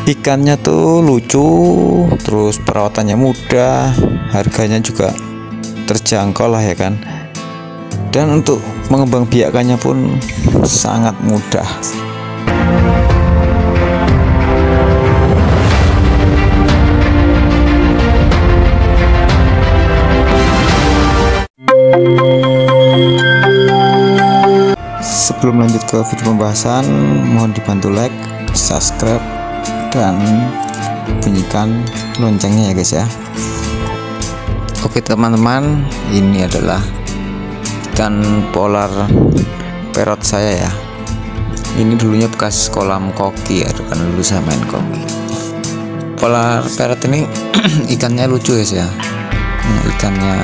Ikannya tuh lucu, terus perawatannya mudah, harganya juga terjangkau lah ya kan. Dan untuk mengembang biakannya pun sangat mudah. Sebelum lanjut ke video pembahasan, mohon dibantu like, subscribe, dan bunyikan loncengnya ya guys ya. Oke teman-teman, ini adalah ikan polar parrot saya ya. Ini dulunya bekas kolam koki ya, kan dulu saya main koki. Polar parrot ini ikannya lucu guys ya. Ikannya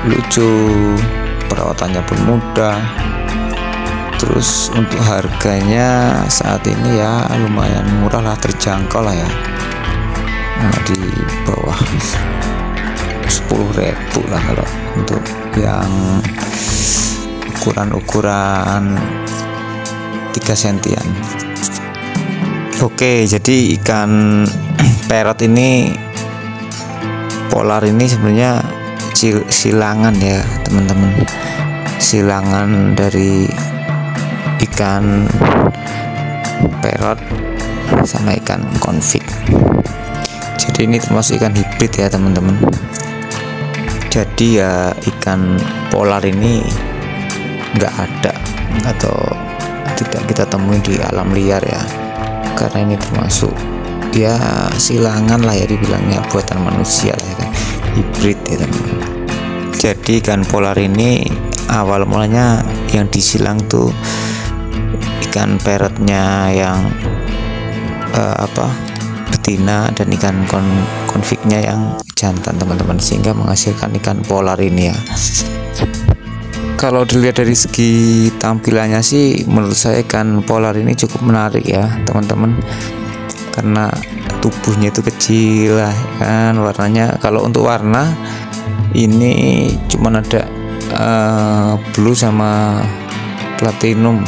lucu, perawatannya pun mudah. Terus untuk harganya saat ini ya lumayan murah lah, terjangkau lah ya. Nah, di bawah 10.000 lah kalau untuk yang ukuran 3 sentian. Oke, jadi ikan parrot ini polar ini sebenarnya silangan ya teman-teman, silangan dari ikan parrot sama ikan konflik. Jadi ini termasuk ikan hibrid ya teman-teman. Jadi ya ikan polar ini nggak ada atau tidak kita temui di alam liar ya, karena ini termasuk ya silangan lah ya, dibilangnya buatan manusia lah ya kan, hibrid ya teman-teman. Jadi ikan polar ini awal mulanya yang disilang tuh ikan parrotnya yang betina dan ikan konfliknya yang jantan teman-teman, sehingga menghasilkan ikan polar ini ya. Kalau dilihat dari segi tampilannya sih menurut saya ikan polar ini cukup menarik ya teman-teman, karena tubuhnya itu kecil lah kan, warnanya kalau untuk warna ini cuman ada blue sama platinum.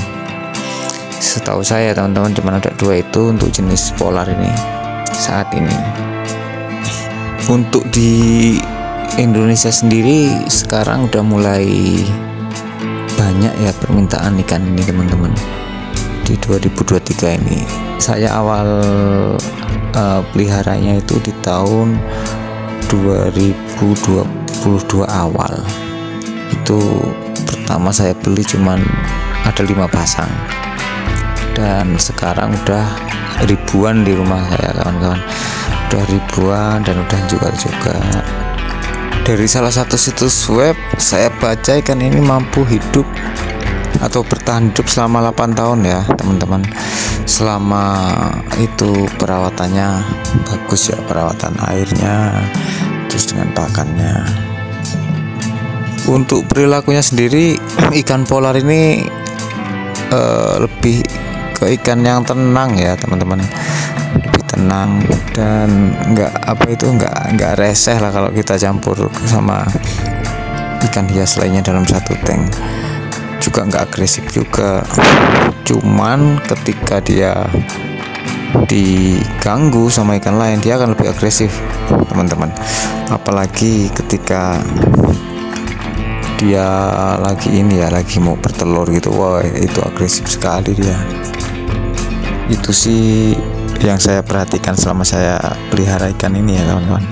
Setahu saya teman-teman cuma ada 2 itu untuk jenis polar ini saat ini. Untuk di Indonesia sendiri sekarang udah mulai banyak ya permintaan ikan ini teman-teman. Di 2023 ini saya awal peliharanya itu di tahun 2022 awal. Itu pertama saya beli cuman ada 5 pasang, dan sekarang udah ribuan di rumah saya kawan-kawan, udah ribuan, dan udah juga dari salah satu situs web saya baca ikan ini mampu hidup atau bertahan hidup selama 8 tahun ya teman-teman, selama itu perawatannya bagus ya, perawatan airnya terus dengan pakannya. Untuk perilakunya sendiri ikan polar ini lebih ke ikan yang tenang ya teman-teman, lebih tenang dan nggak reseh lah kalau kita campur sama ikan hias lainnya dalam satu tank. Juga nggak agresif juga, cuman ketika dia diganggu sama ikan lain dia akan lebih agresif teman-teman, apalagi ketika dia lagi mau bertelur gitu. Wah, itu agresif sekali dia. Itu sih yang saya perhatikan selama saya pelihara ikan ini ya kawan-kawan,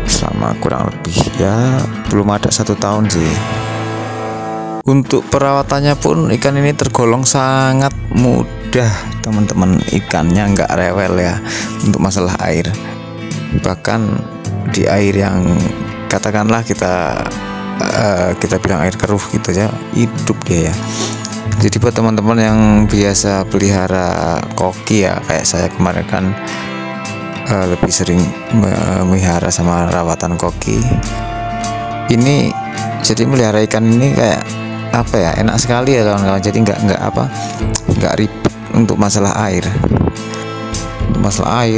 selama kurang lebih ya belum ada 1 tahun sih. Untuk perawatannya pun ikan ini tergolong sangat mudah teman-teman, ikannya nggak rewel ya untuk masalah air. Bahkan di air yang katakanlah kita bilang air keruh gitu ya, hidup dia ya. Jadi buat teman-teman yang biasa pelihara koki ya kayak saya kemarin kan lebih sering melihara sama rawatan koki ini, jadi melihara ikan ini kayak enak sekali ya kawan-kawan. Jadi nggak ribet untuk masalah air,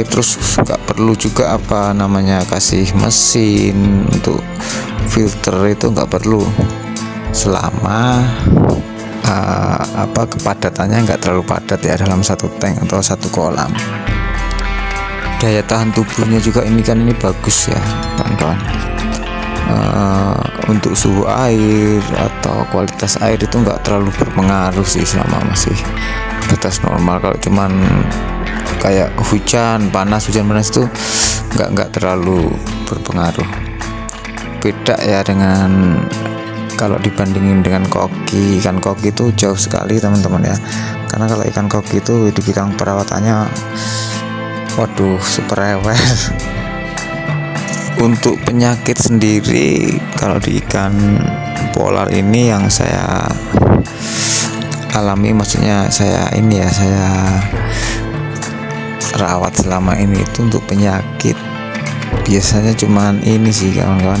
terus nggak perlu juga kasih mesin untuk filter, itu nggak perlu selama kepadatannya nggak terlalu padat ya dalam satu tank atau satu kolam. daya tahan tubuhnya juga ini kan ini bagus ya kawan-kawan. Untuk suhu air atau kualitas air itu nggak terlalu berpengaruh sih selama masih batas normal. Kalau cuman kayak hujan panas itu nggak terlalu berpengaruh. Beda ya dengan kalau dibandingin dengan koki. Ikan koki itu jauh sekali teman-teman ya, karena kalau ikan koki itu dibilang perawatannya waduh super rewel. Untuk penyakit sendiri kalau di ikan polar ini yang saya alami, maksudnya saya rawat selama ini itu untuk penyakit biasanya cuman ini sih kawan-kawan,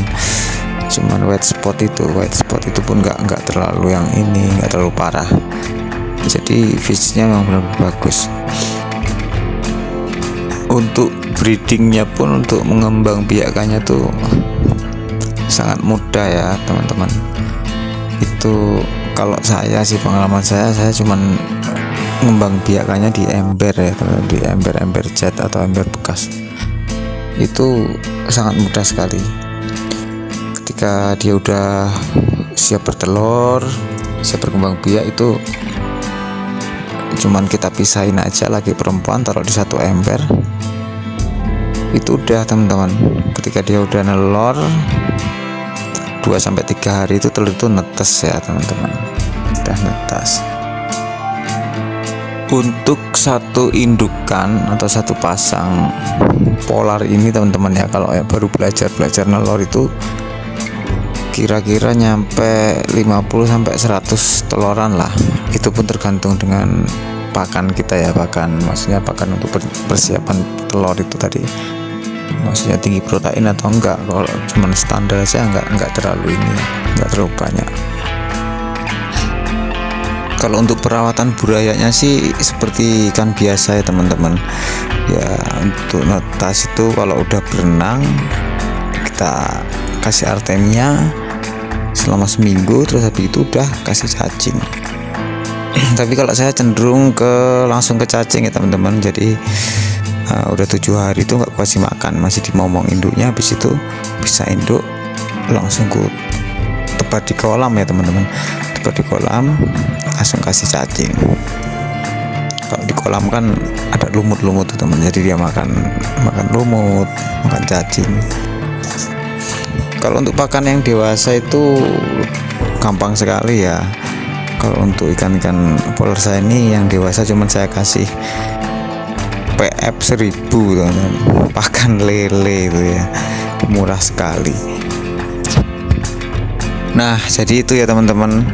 cuman white spot itu pun nggak terlalu yang ini, nggak terlalu parah. Jadi fish-nya memang benar-benar bagus. Untuk breedingnya pun, untuk mengembang biakannya tuh sangat mudah ya teman-teman. Itu kalau saya sih, pengalaman saya cuman ngembang biakannya di ember ya, di ember cat atau ember bekas. Itu sangat mudah sekali. Ketika dia udah siap bertelur, siap berkembang biak, itu cuman kita pisahin aja laki perempuan, taruh di satu ember, itu udah teman-teman. Ketika dia udah nelor 2-3 hari itu telur itu netes ya teman-teman, udah netes. Untuk satu indukan atau satu pasang polar ini teman-teman ya, kalau baru belajar nelor itu kira-kira nyampe 50-100 teloran lah. Itu pun tergantung dengan pakan kita ya, maksudnya pakan untuk persiapan telur itu tadi, maksudnya tinggi protein atau enggak. Kalau cuman standar aja enggak terlalu banyak. Kalau untuk perawatan burayanya sih seperti ikan biasa ya teman-teman ya. Untuk netas itu kalau udah berenang kita kasih artemia selama seminggu, terus habis itu udah kasih cacing. Tapi kalau saya cenderung langsung ke cacing ya teman-teman. Jadi udah 7 hari itu nggak kasih makan, masih dimomong induknya, habis itu bisa induk langsung tepat di kolam ya teman-teman, tepat di kolam langsung kasih cacing. Kalau di kolam kan ada lumut-lumut tuh teman, jadi dia makan lumut, makan cacing. Kalau untuk pakan yang dewasa itu gampang sekali ya. Kalau untuk ikan-ikan polar saya ini yang dewasa cuman saya kasih PF 1000 teman-teman, pakan lele itu ya, murah sekali. Nah jadi itu ya teman-teman,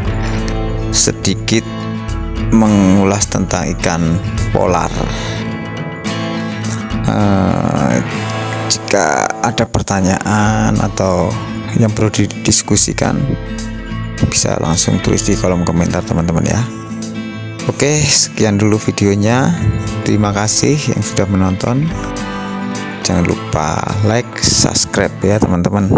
sedikit mengulas tentang ikan polar. Jika ada pertanyaan atau yang perlu didiskusikan, bisa langsung tulis di kolom komentar teman-teman ya. Oke, sekian dulu videonya. Terima kasih yang sudah menonton. Jangan lupa like, subscribe ya teman-teman.